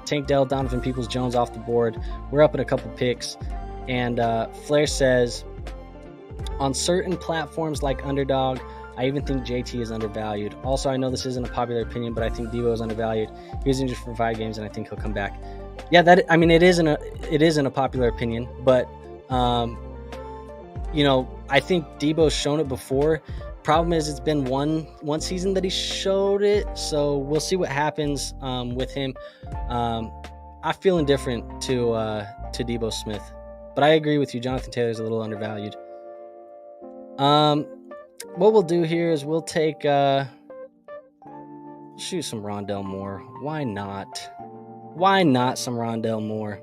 Tank Dell, Donovan Peoples-Jones off the board. We're up in a couple picks. And Flair says, on certain platforms like Underdog, I even think JT is undervalued. Also, I know this isn't a popular opinion, but I think Deebo is undervalued. He was injured for 5 games, and I think he'll come back. Yeah, it isn't a popular opinion, but I think Deebo's shown it before. Problem is, it's been one season that he showed it, so we'll see what happens with him. I'm feeling different to Deebo Smith, but I agree with you. Jonathan Taylor's a little undervalued. What we'll do here is we'll take shoot some Rondell Moore. Why not? Why not some Rondell Moore?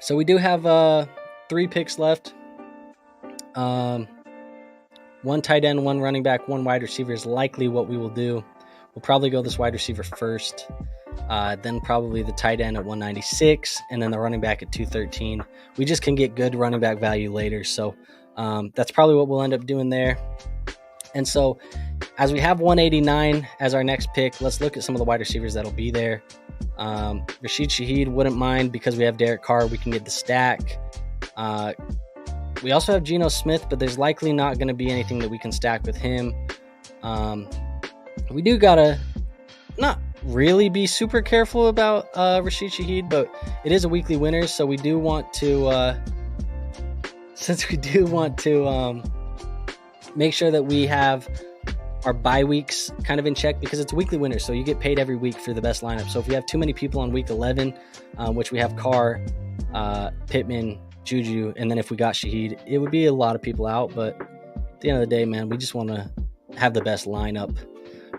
So we do have 3 picks left. One tight end, one running back, one wide receiver is likely what we will do. We'll probably go this wide receiver first, then probably the tight end at 196, and then the running back at 213. We just can get good running back value later, so that's probably what we'll end up doing there. And so as we have 189 as our next pick, let's look at some of the wide receivers that'll be there. Rashid Shaheed wouldn't mind because we have Derek Carr. We can get the stack. We also have Geno Smith, but there's likely not going to be anything that we can stack with him. We do got to not really be super careful about Rashid Shaheed, but it is a weekly winner, so we do want to make sure that we have our bye weeks kind of in check, because it's a weekly winner, so you get paid every week for the best lineup. So if we have too many people on week 11, which we have Carr, Pittman, Juju, and then if we got Shaheed, it would be a lot of people out. But at the end of the day, man, we just want to have the best lineup.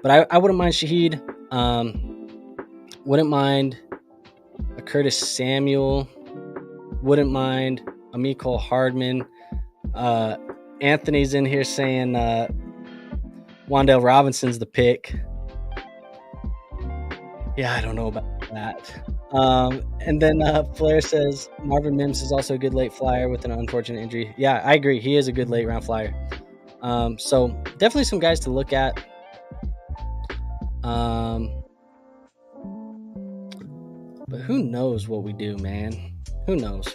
But I wouldn't mind Shaheed. Wouldn't mind a Curtis Samuel. Wouldn't mind a Mecole Hardman. Anthony's in here saying Wan'Dale Robinson's the pick. Yeah, I don't know about that. And then Flair says Marvin Mims is also a good late flyer with an unfortunate injury. Yeah, I agree. He is a good late round flyer. So definitely some guys to look at. But who knows what we do, man? Who knows?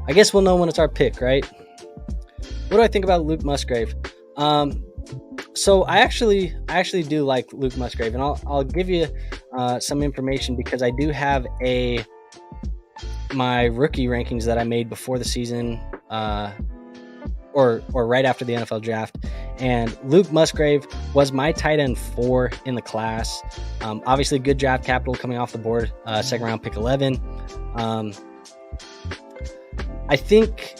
I guess we'll know when it's our pick, right? What do I think about Luke Musgrave? So I actually do like Luke Musgrave, and I'll give you some information, because I do have my rookie rankings that I made before the season, or right after the NFL draft, and Luke Musgrave was my tight end 4 in the class. Obviously, good draft capital coming off the board, second round pick 11. I think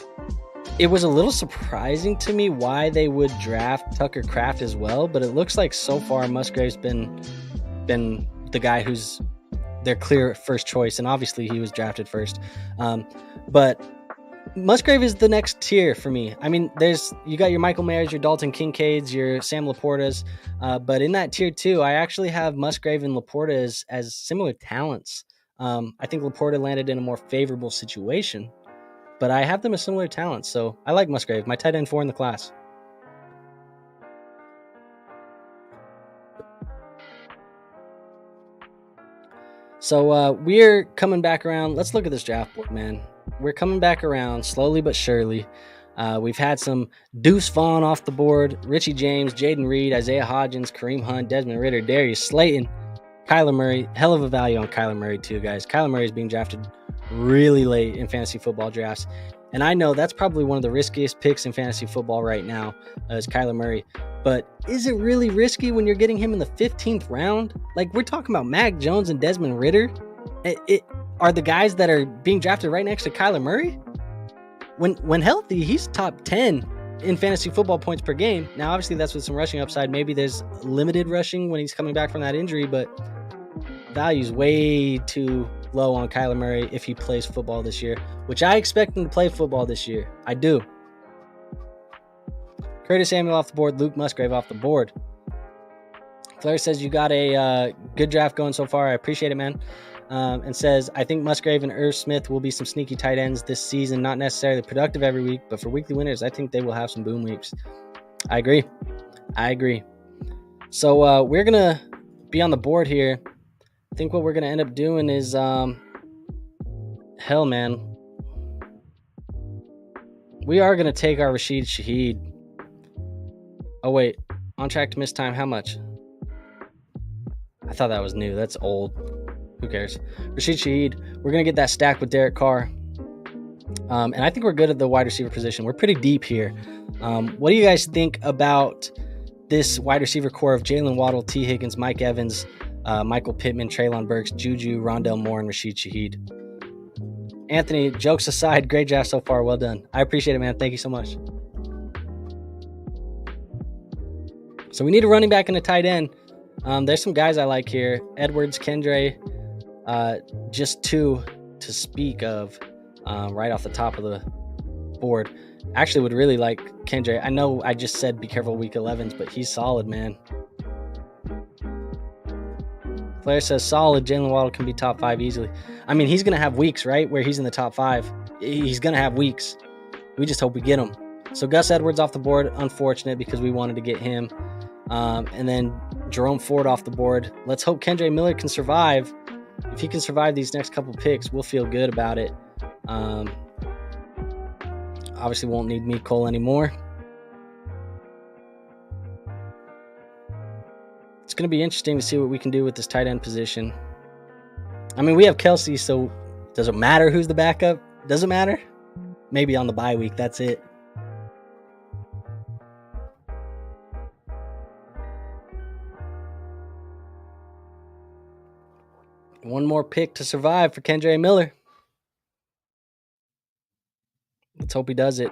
it was a little surprising to me why they would draft Tucker Kraft as well, but it looks like so far Musgrave's been the guy who's their clear first choice, and obviously he was drafted first. But Musgrave is the next tier for me. I mean, you got your Michael Mayers, your Dalton Kincaids, your Sam Laportas, but in that tier 2, I actually have Musgrave and Laporta as similar talents. I think Laporta landed in a more favorable situation, but I have them as similar talents, so I like Musgrave, my tight end 4 in the class. So we're coming back around. Let's look at this draft board, man. We're coming back around slowly but surely. We've had some Deuce Vaughn off the board, Richie James, Jaden Reed, Isaiah Hodgins, Kareem Hunt, Desmond Ridder, Darius Slayton, Kyler Murray. Hell of a value on Kyler Murray too, guys. Kyler Murray is being drafted really late in fantasy football drafts. And I know that's probably one of the riskiest picks in fantasy football right now is Kyler Murray. But is it really risky when you're getting him in the 15th round? Like, we're talking about Mac Jones and Desmond Ridder. It are the guys that are being drafted right next to Kyler Murray. When healthy, he's top 10 in fantasy football points per game. Now, obviously, that's with some rushing upside. Maybe there's limited rushing when he's coming back from that injury, but value's way too low on Kyler Murray if he plays football this year, which I expect him to play football this year. I do. Curtis Samuel off the board, Luke Musgrave off the board. Claire says you got a good draft going so far. I appreciate it, man. And says, I think Musgrave and Irv Smith will be some sneaky tight ends this season. Not necessarily productive every week, but for weekly winners, I think they will have some boom weeks. I agree. So we're going to be on the board here. I think what we're going to end up doing is, hell, man. We are going to take our Rashid Shaheed. Oh, wait. On track to miss time. How much? I thought that was new. That's old. Who cares? Rashid Shaheed. We're going to get that stacked with Derek Carr. And I think we're good at the wide receiver position. We're pretty deep here. What do you guys think about this wide receiver core of Jalen Waddle, T. Higgins, Mike Evans, Michael Pittman, Treylon Burks, Juju, Rondell Moore, and Rashid Shaheed? Anthony, jokes aside, great draft so far. Well done. I appreciate it, man. Thank you so much. So we need a running back and a tight end. There's some guys I like here. Edwards, Kendre, just two to speak of right off the top of the board. Actually would really like Kendre. I know I just said be careful week 11s, but he's solid, man. Flair says solid. Jalen Waddle can be top 5 easily. I mean, he's going to have weeks, right, where he's in the top 5. He's going to have weeks. We just hope we get him. So Gus Edwards off the board, unfortunate because we wanted to get him. And then Jerome Ford off the board. Let's hope Kendre Miller can survive. If he can survive these next couple picks, we'll feel good about it. Obviously won't need Meat Cole anymore. It's going to be interesting to see what we can do with this tight end position. I mean, we have Kelsey, so does it matter who's the backup? Does it matter? Maybe on the bye week, that's it. One more pick to survive for Kendre Miller. Let's hope he does it.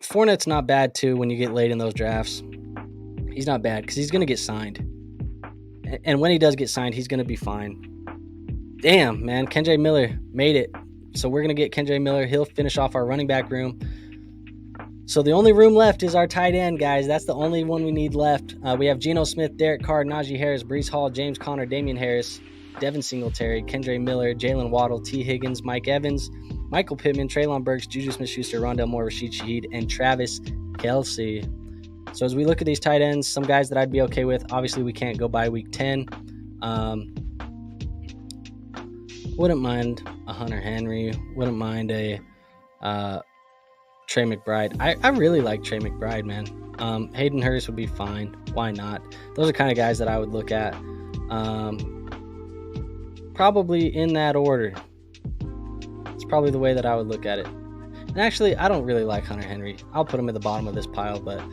Fournette's not bad, too, when you get late in those drafts. He's not bad because he's going to get signed. And when he does get signed, he's going to be fine. Damn, man. Kendre Miller made it. So we're going to get Kendre Miller. He'll finish off our running back room. So the only room left is our tight end, guys. That's the only one we need left. We have Geno Smith, Derek Carr, Najee Harris, Breece Hall, James Conner, Damian Harris, Devin Singletary, Kendre Miller, Jalen Waddle, T. Higgins, Mike Evans, Michael Pittman, Treylon Burks, Juju Smith-Schuster, Rondell Moore, Rashid Shaheed, and Travis Kelce. So as we look at these tight ends, some guys that I'd be okay with. Obviously, we can't go by week 10. Wouldn't mind a Hunter Henry. Wouldn't mind a Trey McBride. I really like Trey McBride, man. Hayden Hurst would be fine. Why not? Those are kind of guys that I would look at. Probably in that order. It's probably the way that I would look at it. And actually, I don't really like Hunter Henry. I'll put him at the bottom of this pile, but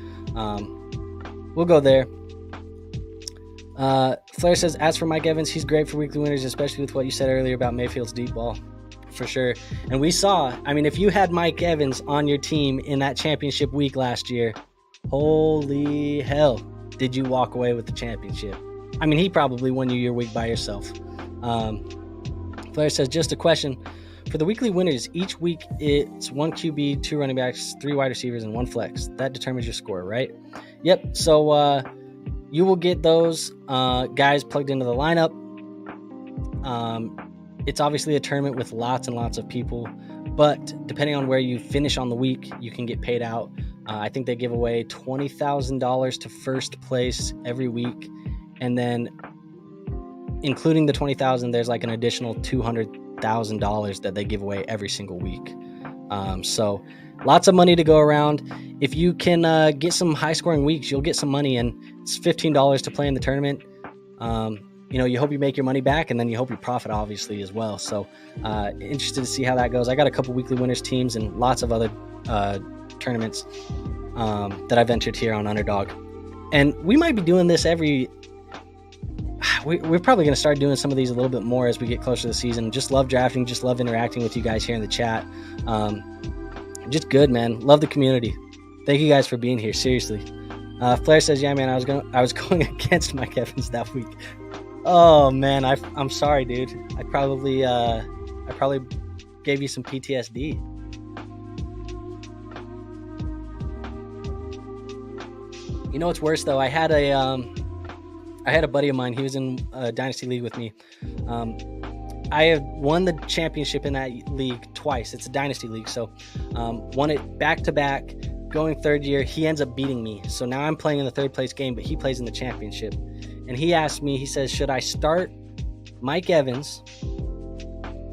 we'll go there. Flair says, as for Mike Evans, he's great for weekly winners, especially with what you said earlier about Mayfield's deep ball. For sure. And we saw, I mean, if you had Mike Evans on your team in that championship week last year, holy hell, did you walk away with the championship? I mean, he probably won you your week by yourself. Flair says, just a question. for the weekly winners, each week it's 1 QB, 2 running backs, 3 wide receivers, and 1 flex. That determines your score, right? Yep. So you will get those guys plugged into the lineup. It's obviously a tournament with lots and lots of people, but depending on where you finish on the week, you can get paid out. I think they give away $20,000 to first place every week, and then including the $20,000, there's like an additional $200,000 that they give away every single week. So lots of money to go around. If you can get some high-scoring weeks, you'll get some money, and it's $15 to play in the tournament. You hope you make your money back, and then you hope you profit, obviously, as well. So interested to see how that goes. I got a couple weekly winners teams and lots of other tournaments that I've entered here on Underdog. And we might be doing this we're probably going to start doing some of these a little bit more as we get closer to the season. Just love drafting, just love interacting with you guys here in the chat. Just good, man. Love the community. Thank you guys for being here. Seriously. Flair says, yeah, man, I was going against Mike Evans that week. Oh man, I'm sorry, dude. I probably gave you some PTSD. You know what's worse though? I had a buddy of mine. He was in a Dynasty league with me. I have won the championship in that league twice. It's a Dynasty league, so won it back to back. Going third year, he ends up beating me. So now I'm playing in the third place game, but he plays in the championship. And he asked me, he says, should I start Mike Evans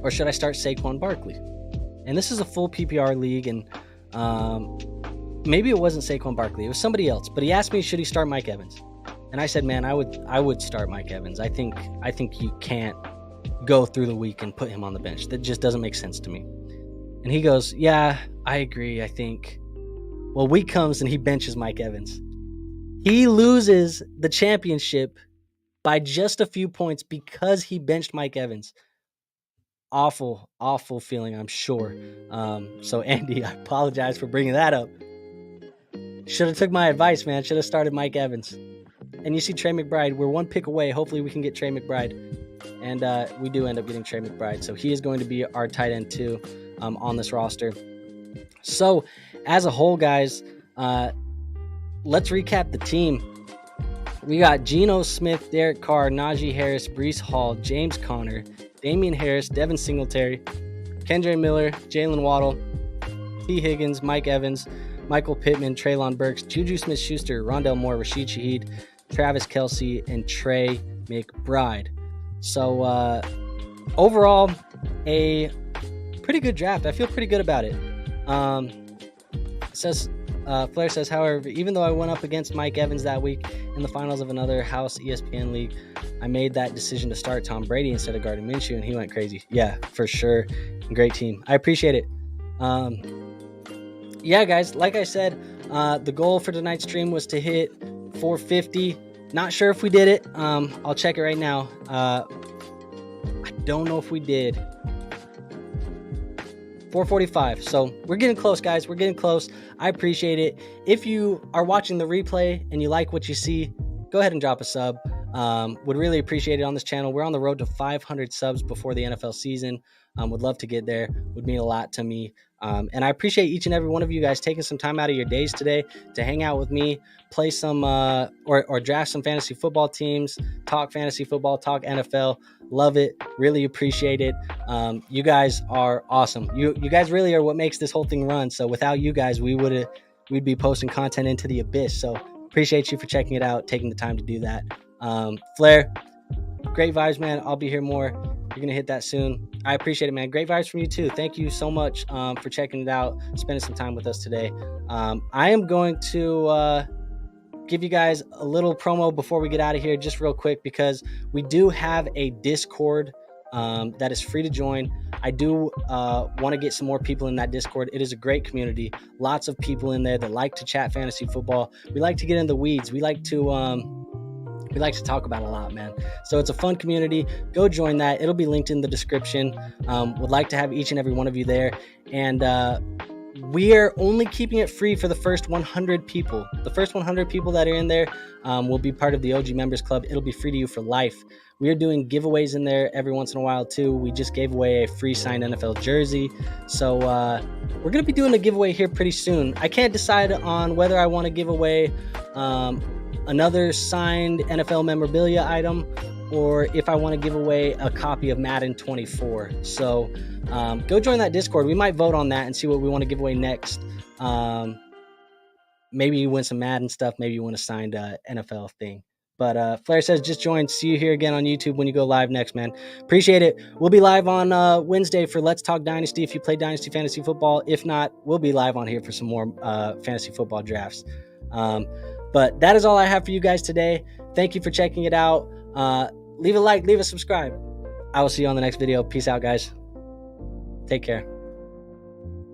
or should I start Saquon Barkley? And this is a full PPR league, and maybe it wasn't Saquon Barkley. It was somebody else. But he asked me, should he start Mike Evans? And I said, man, I would start Mike Evans. I think you can't go through the week and put him on the bench. That just doesn't make sense to me. And he goes, yeah, I agree, I think. Well, week comes and he benches Mike Evans. He loses the championship by just a few points because he benched Mike Evans. Awful, awful feeling, I'm sure. So Andy, I apologize for bringing that up. Should have took my advice, man. Should have started Mike Evans. And you see Trey McBride. We're 1 pick away. Hopefully we can get Trey McBride. And we do end up getting Trey McBride. So he is going to be our tight end too on this roster. So as a whole, guys, let's recap the team. We got Geno Smith, Derek Carr, Najee Harris, Breece Hall, James Conner, Damian Harris, Devin Singletary, Kendre Miller, Jalen Waddle, T. Higgins, Mike Evans, Michael Pittman, Treylon Burks, Juju Smith-Schuster, Rondell Moore, Rashid Shaheed, Travis Kelce, and Trey McBride. So overall, a pretty good draft. I feel pretty good about it. Flair says, however, even though I went up against Mike Evans that week in the finals of another house ESPN league, I made that decision to start Tom Brady instead of Gardner Minshew, and he went crazy. Yeah, for sure. Great team. I appreciate it. Yeah, guys, like I said, the goal for tonight's stream was to hit 450. Not sure if we did it. I'll check it right now. I don't know if we did. 445. So we're getting close, guys. We're getting close. I appreciate it. If you are watching the replay and you like what you see, go ahead and drop a sub. Would really appreciate it on this channel. We're on the road to 500 subs before the NFL season. Would love to get there. Would mean a lot to me. And I appreciate each and every one of you guys taking some time out of your days today to hang out with me, play some or draft some fantasy football teams, talk fantasy football, talk NFL. Love it. Really appreciate it. You guys are awesome. You guys really are what makes this whole thing run. So without you guys, we'd be posting content into the abyss. So appreciate you for checking it out, taking the time to do that. Flair, great vibes, man. I'll be here more. You're going to hit that soon. I appreciate it, man. Great vibes from you too. Thank you so much for checking it out, spending some time with us today. I am going to give you guys a little promo before we get out of here, just real quick, because we do have a Discord that is free to join. I do want to get some more people in that Discord. It is a great community. Lots of people in there that like to chat fantasy football. We like to get in the weeds. We like to talk about a lot, man. So it's a fun community. Go join that. It'll be linked in the description. Would like to have each and every one of you there. And we are only keeping it free for the first 100 people. The first 100 people that are in there will be part of the OG Members Club. It'll be free to you for life. We are doing giveaways in there every once in a while too. We just gave away a free signed NFL jersey. So we're going to be doing a giveaway here pretty soon. I can't decide on whether I want to give away another signed NFL memorabilia item or if I want to give away a copy of Madden 24. So go join that Discord. We might vote on that and see what we want to give away next. Maybe you win some Madden stuff. Maybe you win a signed NFL thing. But Flair says, just join. See you here again on YouTube when you go live next, man. Appreciate it. We'll be live on Wednesday for Let's Talk Dynasty if you play Dynasty Fantasy Football. If not, we'll be live on here for some more fantasy football drafts. But that is all I have for you guys today. Thank you for checking it out. Leave a like, leave a subscribe. I will see you on the next video. Peace out, guys. Take care.